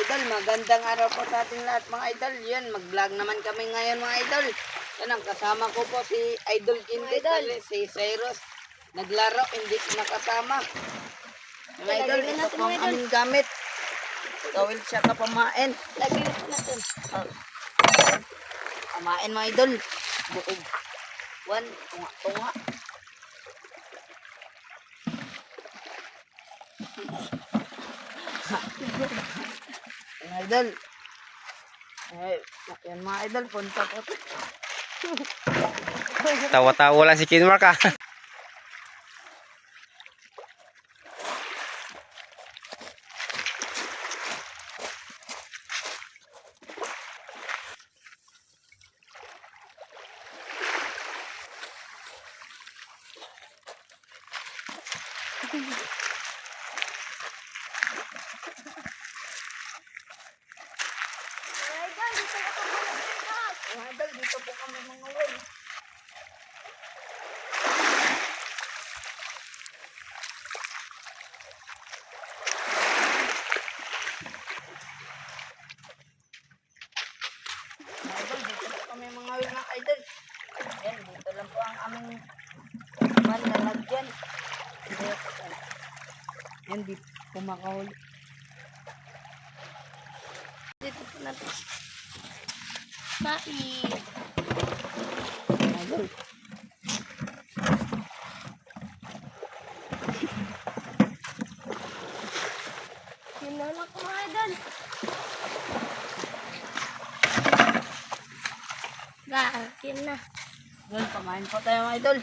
idol, magandang araw po sa ating lahat mga idol. Yan, mag-vlog naman kami ngayon mga idol. Yan, ang kasama ko po si Idol Kinti, si Cyrus. Naglaro, hindi nakasama. Mga idol, ito po ang aming gamit. Gawin siya kapamain. Lagyan natin. Pamain mga idol. Buog. One, tunga-tunga. Mga idol. Yan mga idol, punta po. Tawa-tawa lang si Kinmark ah. Mga idol, dito po kami mga uwi. Mga idol, dito po kami mga uwi mga idol. Yan, dito lang po ang aming lalagyan. Yan, dito po makahuli. Dito po natin. Mai. Mga idol. Yun na lang po mga idol. Yun na. Yan, pamain po tayo mga idol.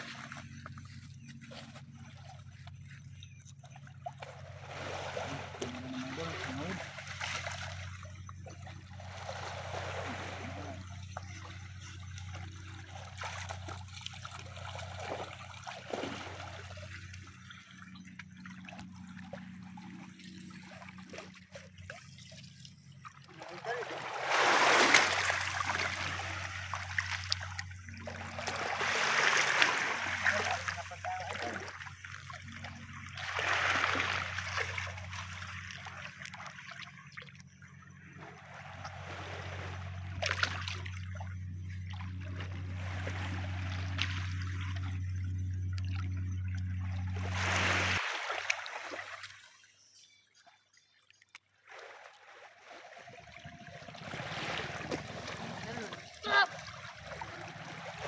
Stop.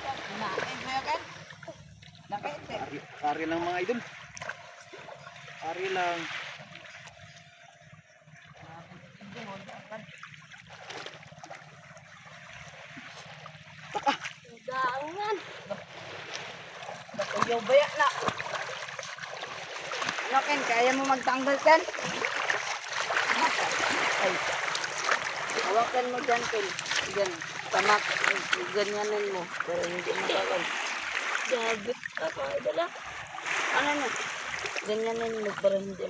Kumain kayo kan? Lakit eh. Ari lang mga idol. Ari lang. Gangan. Batuyaw baya na. Ano Ken, kaya mo magtanggal kan? Ay. Hawakan mo dyan Ken. Diyan. Tamak. Ganyanin mo. Pero hindi matagal. Gabit ka mga idol ah. Ano na? Ganyanin mo para hindi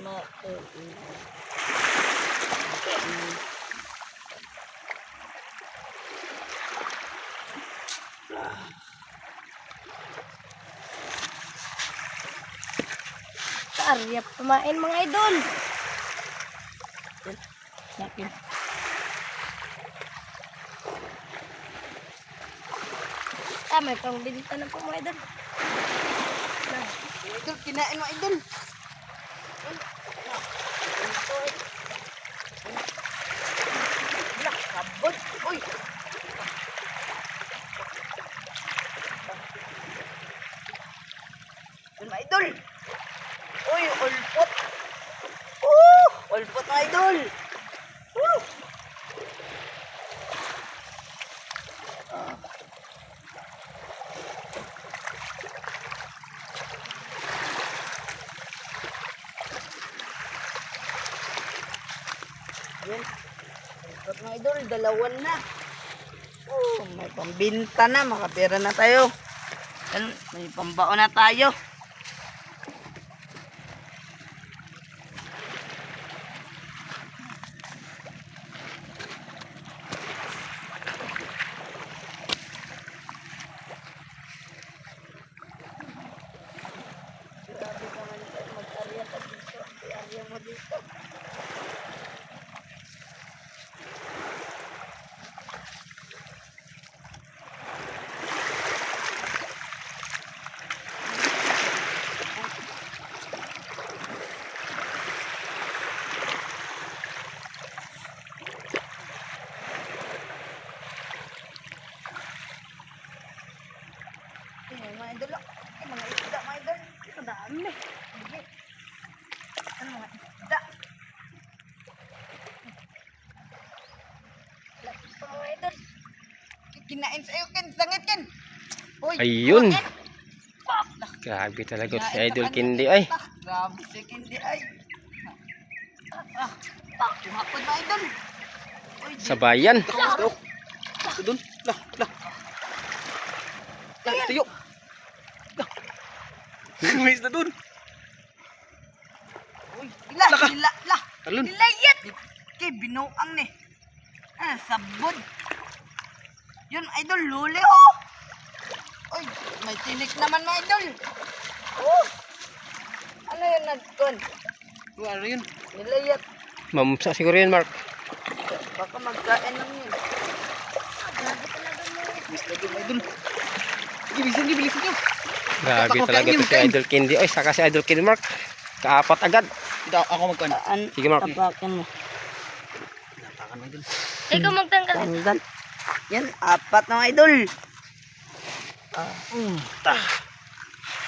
Karyap kumain mga idol. Sakit. May pangbinta na po mga idol. Idol, kinain mo idol. Black kabot. Uy. Idol, mga idol. Uy, ulpot. Ulpot mga idol. Yan. Ulpot mga idol, dalawan na. May pambinta na, makapera na tayo. Yan, may pambaon na tayo. kinain sa'yo, Ken. Sangit, Ken. Uy, Ayun. Ken. Grabe talaga si Kinain Idol ka Kindi kanina. ay. Grabe si Kindi ay. Kumapod na, Idol. Uy, Sa bayan. Ito dun. Lah, lah. Lah, tayo. Lah. May isda dun. Uy, ila. Talon. Ilayat. Kay binuang ni. Sabod. Yun, Idol, luli, oh. Uy, may tinik naman, mga Idol. Oh. Ano yun, nagkon? Oh, ano yun? Nilayat. Mamsa siguro yun, Mark. Baka magkain lang yun. May isda dun, idol. Sige, bilisan nyo. Grabe Ako, talaga kain to yun, si kain. Idol Kindi. Ay, saka si Idol Kindi, Mark. Kaapat agad. Ito, ako magkano. Sige, Mark. Tapakan mo. Natakan mo, idol. Ikaw magtanggal. Tanggal. Yan, apat na, mga Idol.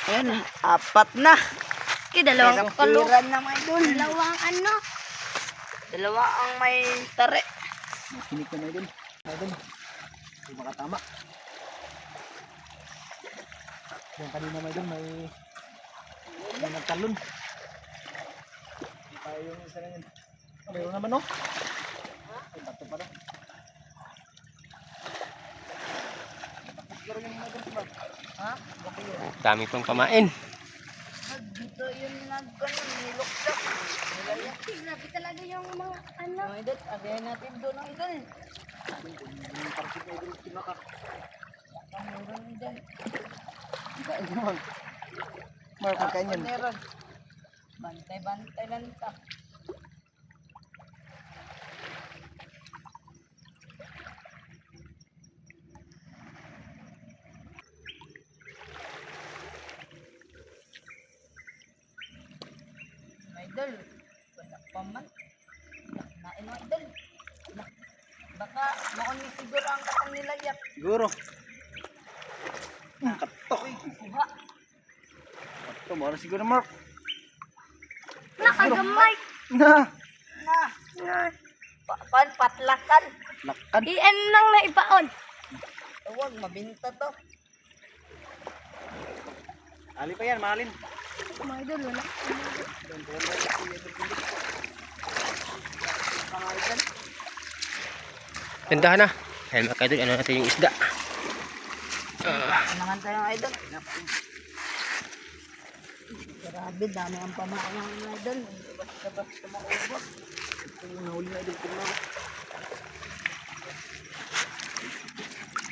Ayan, apat na. Dalawang kalo. Kasiran na, mga Idol. Dalawang ano. Dalawa ang may tare. Kinik na, idol. Idol. Hindi makatama. Yung kanina, idol, may nagtalon. Hindi tayo yung isa na yun. Mayroon naman, no? Ay, bato pala. Ha? Dami pang pamain. Dito yung nagkanon, niloksak. Nilayat. Grabe talaga yung mga ano. Mga Idol, agayan natin doon, mga Idol. Yung parsit na, idol, tinaka. Meron dyan. Kain naman. Mark, magkain yan. Meron. Bantay-bantay lang ta. Mga Idol, wala pa man. Nain, mga Idol. Baka mauni siguro ang katang nilayat. Siguro. Katok. Kuha. Ito, mara siguro, Mark. Nakagamay. Na. Na. Patlakan. Lakan. Iyan lang na ibaon. Huwag mabinta to. Ali pa yan, mahalin. Mga idol, wala. Pangalan. Tindahan na. Ayun, mga Idol, ano natin yung isda. Naman tayo ng idol. Grabe, dami ang pamaang ng idol. Basta-basta maubos. Ito yung nahuli na, idol. Tingnan mo.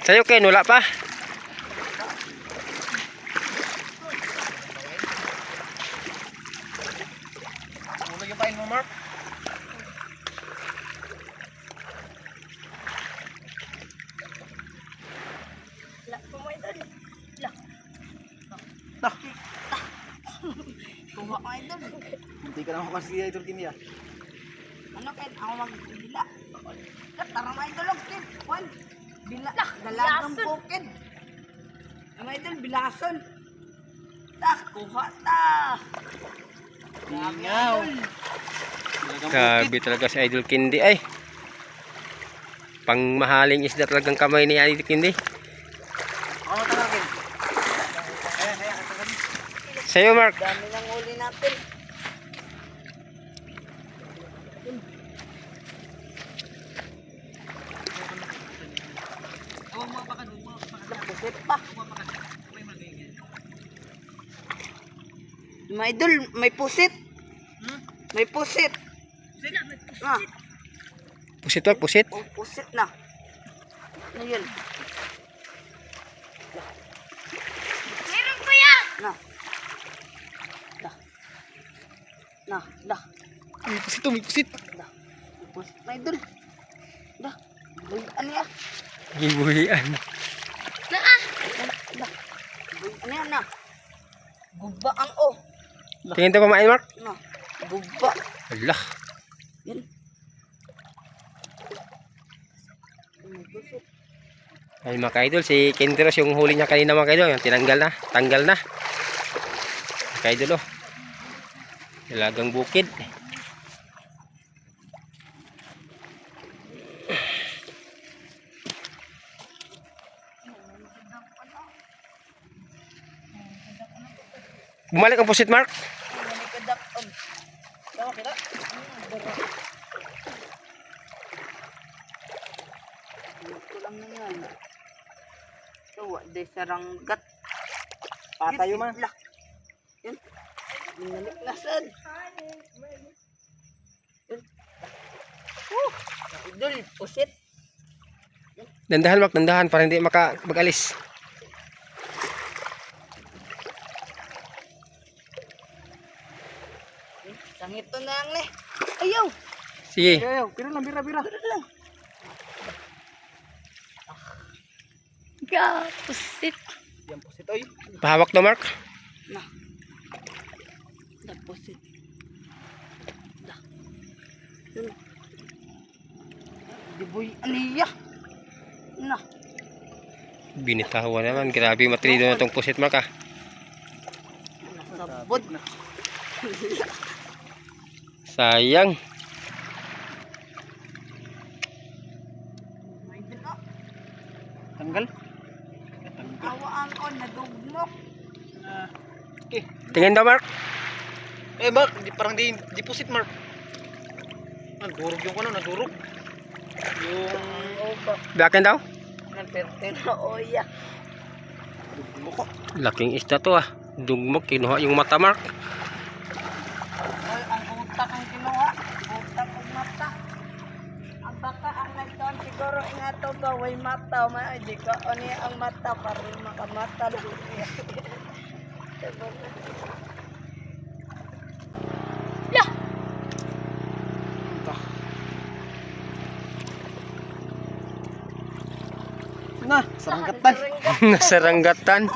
Sa'yo, Ken, wala pa. Ulo yung pain mo, Mark. Wala po mga idol. Wala. Nah, Kuha ka idol. hindi ka naman kasi idol kini ah. Ano Ken? Ako magbila. Tara mga idol. Ken. Juan. Bila. Dalagang bilason. bukid. Mga idol, bilason. Tak, kuha ta. Grabe Ingaw. idol. Grabe talaga si Idol Kindi ay. Pangmahaling isda talagang kamay ni Idol Kindi. Ako talakin. Kaya, katakan. Sa'yo, Mark. Dami ng huli natin. Pusit pa. Mga idol, may pusit. May pusit. Ah, Pusit, Mark, pusit. oh, pusit na. Ano yun? Meron pa yan! Na. Dah. Nah, dah. May pusit, may pusit. Dah. May pusit na idol. Dah. Uy, ano yan? Gibuhian. Dah. Uy, ano yan na? Guba ang oh. Tingin to pamain, Mark. Na. Guba. Alah. Yan. May pusit. Ay, mga Idol, si Kinteros yung huli niya kanina, mga Idol. Yung tinanggal na. Tanggal na. Mga Idol, oh. Dalagang bukid. Bumalik ang pusit, Mark. Manikadakon. Tawa kita. Ito lang na yan. Tawa, de saranggat. Patayo man. Lah. Yan. Binalik na sad. Yan. Idol, pusit. Dandahan, Mark, dandahan para hindi mag-alis. Sangit to na lang ne. Ayaw. Sige. Ayaw, bira lang, bira. Pusit. Yan po si Toy. Pahawak to, Mark. Na. Da pusit. Da. Yun. Di boy aniya. Na. Binitawan naman. Grabe matrido na tong pusit, Mark, ah. Nasabod na. Sayang. May dito. Tanggal. Awa ang on nadugmok. Okay. Tingin daw, Mark. Eh, Mark, parang di deposit, Mark. Nagdurog yung ano, nagdurog. Yung Oba. Bakin daw. Naperte na oya. buko. Laking isda to, ah. Dugmok, kinuha yung mata, Mark. Oy, ang utak ang kinuha. Utak ug mata. Ang baka ang nagdoon siguro ingato ba way mata man di ka oni ang mata para makamata lang siya. Lah. Na, saranggatan. Nasaranggatan.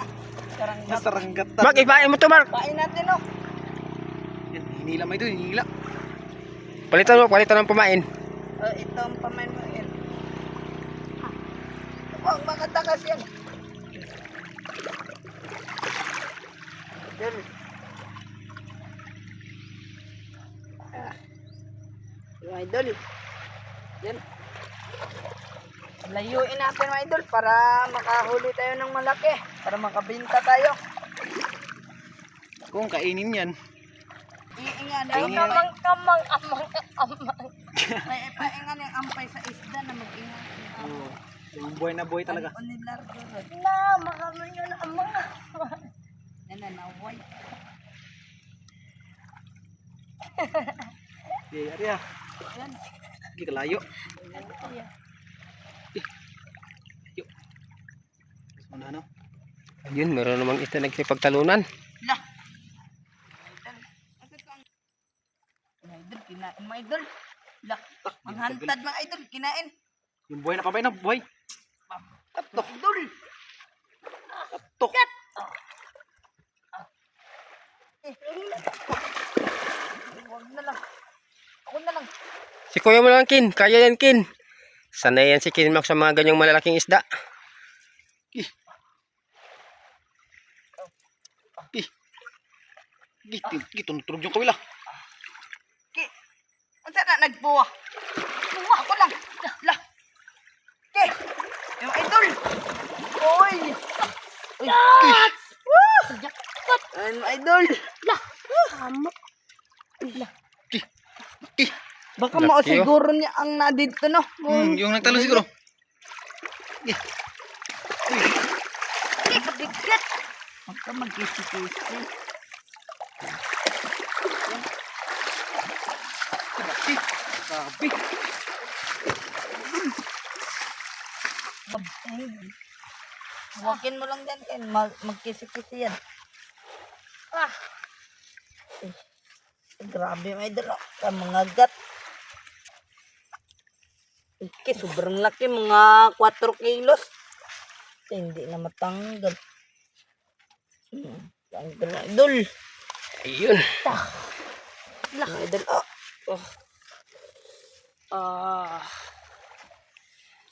Nasaranggatan. Mark, ibahin mo to, Mark. Pain natin oh. Yan, hinila mo ito, hinila. Palitan mo, palitan ng pamain. Ito ang pamain mo yan. Huwag makatakas yan. Idol. Yung idol. Yan. Layuin natin mga idol para makahuli tayo ng malaki. Para makabinta tayo. Kung kainin yan. Iingan. Kamang. May ipaingan yung ampay sa isda na mag-ingan. Oo. Yung buhay na buhay talaga. Ano nilargo ron? Na, makamang yun ang mga. Yan na, naway. Di, ari ah. Yan. Di kalayo. Mas ano? Ayun, meron namang isda nagsipagtalunan. Lah. Mga idol, kinain mga idol. Lah. Ang hantad mga idol, kinain. Yung buhay na pabay na, buhay. Katok. Idol. Tok. Huwag na lang. Ako na lang. Si kuya mo lang, Kin. Kaya yan, Kin. Sanay yan si Kin Mark sa mga ganyang malalaking isda. Tunturog yung kawila. Ki. Unsa na nagbuwa? Buwa ako lang. Lah. Ki. Yung idol. Oy. Uy. Jackpot. Ano idol? Lah. Tama. Baka Laki, mo oh. siguro niya ang nadito no. Yung nagtalo siguro. Bigat. Huwag ka mag-kisi-kisi. Grabe. Huwakin mo lang yan, Ken. Magkisi-kisi yan. Ah. Grabe may idol. Mga gat. Okay, sobrang laki. Mga 4 kilos. Hindi na matanggal. Tanggal na idol. Ayun. Mga idol. Oh.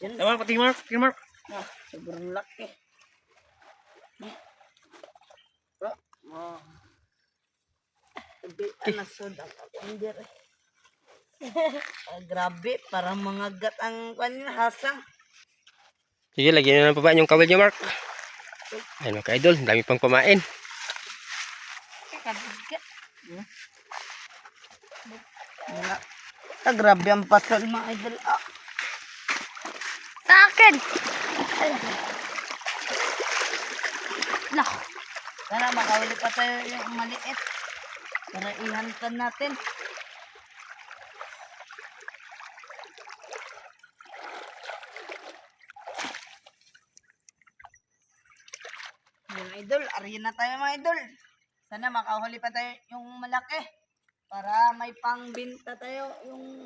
Yan. Tama, pati Mark, Mark. Sobrang laki. Sabi, anasod ang kapinder eh. Grabe, parang mga gat ang kanina hasang. Sige, lagyan na ng pamain yung kawil niyo, Mark. Ayun mga ka-idol, dami pang pamain. Wala. Grabe ang pasal mga idol. Ah. Sa akin. Lah. Sana makahuli pa tayo yung maliit. Para ihantan natin. Yung idol, ariyan na tayo mga idol. Sana makahuli pa tayo yung malaki. Para may pangbinta tayo yung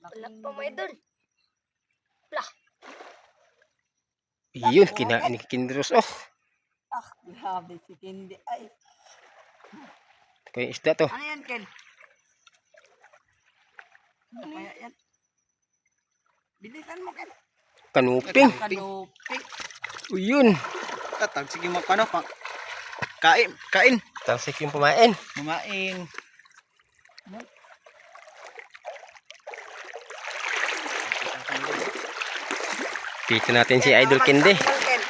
Wala pa mga idol. Lah. Yun, kinain ni Kinderos. Oh, Ah, grabe si Kendi. Ay, ito yung isda to. ano yan, Ken? Ano kaya yan? Bilisan mo, Ken. Kanuping. Kanupik. Yun. Tatag, sige magpano pa. Kain. Talsik yung pumain. Kumain. Dito natin si Idol Kendi. Ken.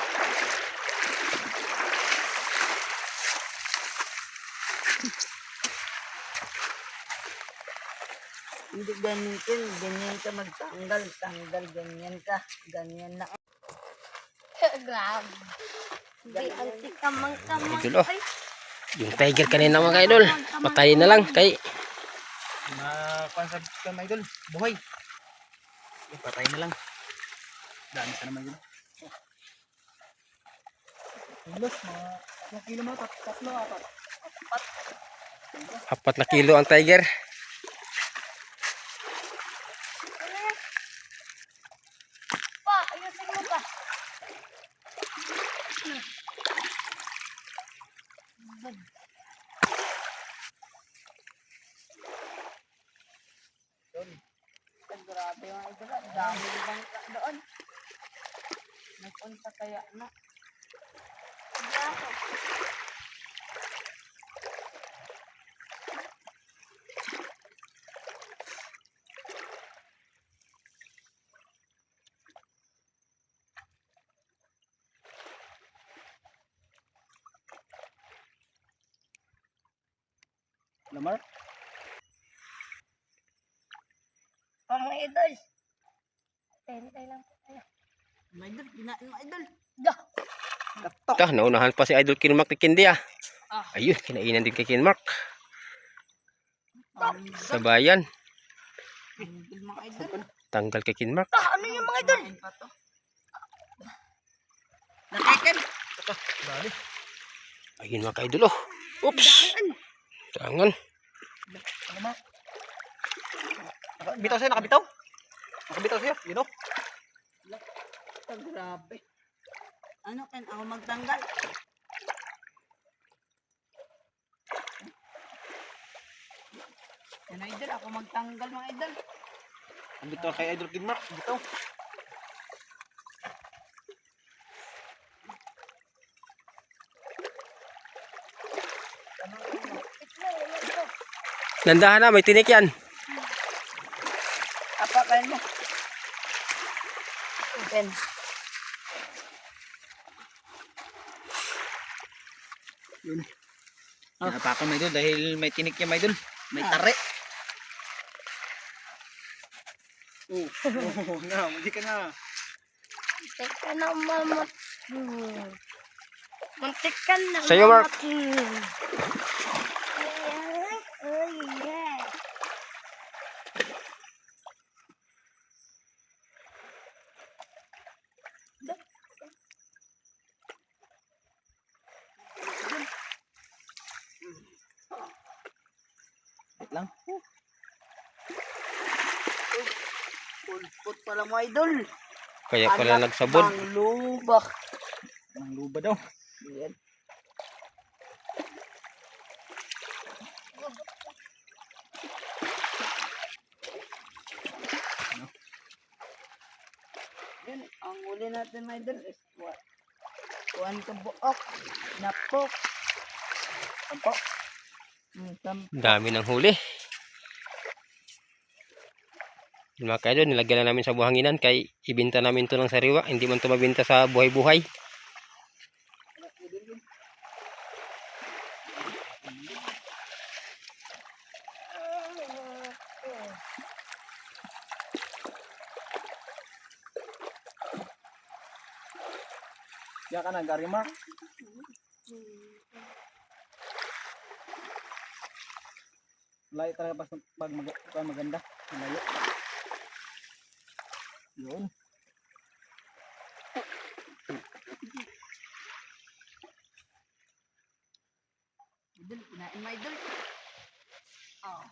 Hindi ganyan, Ken. Ganyan ka magtanggal. Tanggal, ganyan ka. Ganyan na. Grabe. Hindi ang sikamang-kamang. Idol, oh. Yung tiger kanina mga idol. Patayin na lang kay Mapansab ka mga idol. Buhay. Patay na lang. Dami sa naman yun. Ulos, mga 3 kilo mo, 3, 4. 4 na kilo ang tiger. Pa, ayusin mo pa. Grabe mga idol. Ang dami bangka doon. Nagpunta kaya na. Lamar? Mga idol. Tentay lang po tayo. Mga idol, kinain mga idol. Dah. Ito, naunahan pa si Idol Kinmark ni Kendi ah. Ah. Ayun, kinainan din kay Kinmark. Ang Sa bayan. idol mga idol. Tanggal kay Kinmark. Ano yung mga idol? Kumain pa to. Nakikin. Dali. Ayun mga ka-idol oh. Oops. Tangan. Ano ma? Nakabitaw sa'yo, nakabitaw? Nakabitaw sa'yo, you know? Grabe. Ano, Ken? Ako magtanggal. Yan idol, ako magtanggal mga idol. Ang bitaw kay Idol Kidmark, bitaw. Nandahan na, may tinik yan. Apakain mo. Ken. Yun. Napakan mo idol dahil may tinik niya mga idol. May tare. Oh, na, hindi ka na. Muntik ka na mamat. Muntik ka na Sa'yo, Mark. Oh, yeah. Wait lang. Pulpot pala mga idol. Kaya pala nagsabod. Ang lubak. Ang luba daw. Yan. Yun, ang huli natin mga idol is kuhan ka buok. Napok. Tampo. Dami ng huli. Yung mga ka-idol, nilagyan na namin sa buhanginan kay ibenta namin to ng sariwa. Hindi man to mabenta sa buhay-buhay. Diyan ka na, Gary Mark. Layo talaga pag maganda. Layo. Yun. Idol, kinain mo idol. Oh.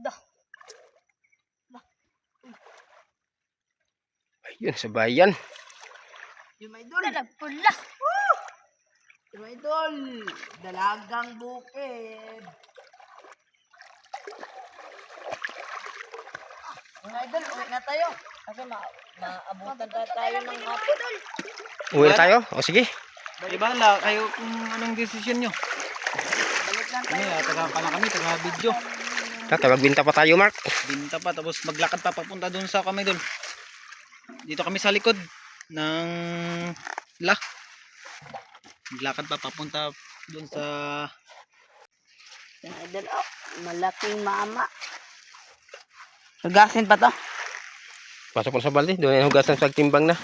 Dah. Ayun, sa bayan. Yung idol. Nagpula. Yung idol. Dalagang bukid. Yung idol, uwi na tayo. Kasi maabutan tayo ng hapon. Uwi na tayo? O sige. Ibala, kayo kung anong desisyon nyo. Balik lang Kami, tayo. taga-video. Magbinta pa tayo, Mark. Binta pa, tapos maglakad pa papunta doon sa kami doon. Dito kami sa likod ng maglakad pa papunta doon sa Yung idol, oh. Malaking mama. Hugasin pa to. Pasok mo sa balde. Doon ay hugasan sa timbang na.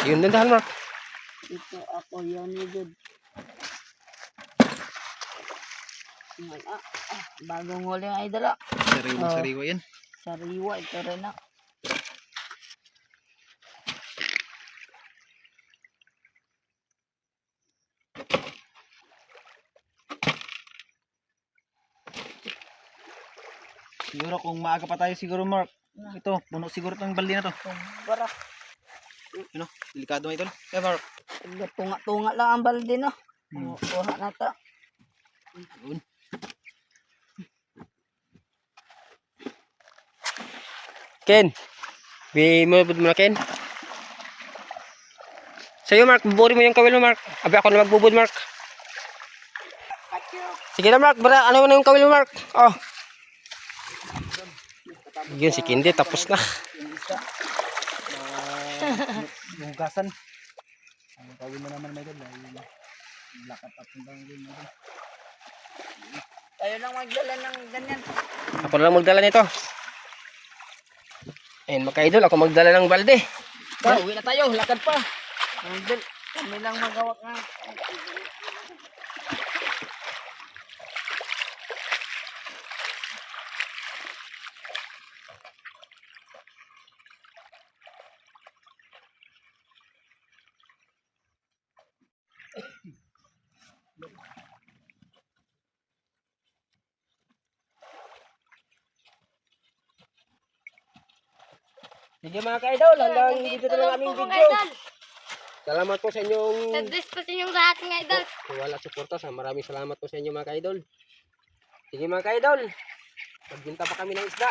Yun, dandahan, Mark. Ito ako yun idol. Bagong huli ang idol, oh. sariwa yan. Sariwa, ito rin, oh. Siguro kung maaga pa tayo siguro, Mark. Ito, puno siguro itong balde na to. Para Ano, delikado mo ito. Mark. tunga-tunga lang ang balde, no. Hmm. Kuha na to. Yun. Ken. Bumubod mo na, Ken. Sa'yo, Mark. Buburi mo yung kawil mo, Mark. Abi ako na magbubod, Mark. Sige na, Mark. Bara, ano na yung kawil mo, Mark? Oh. Yun, si Kindi. Tapos na. Yung isa. Hugasan. Ang tawin mo naman may dahil lakad papunta din mo. Tayo lang magdala ng ganyan. Ako na lang magdala nito. Ayun, mga idol. Ako magdala ng balde. Uwi na tayo, lakad pa. Idol, kami lang magawak na. Sige mga ka-idol, hanggang dito na lang aming po, video. idol. Salamat po sa inyong God-bless po sa inyong lahat, mga idol. wala suporta. Maraming salamat po sa inyo mga ka-idol. Sige mga ka-idol, magbinta pa kami ng isda.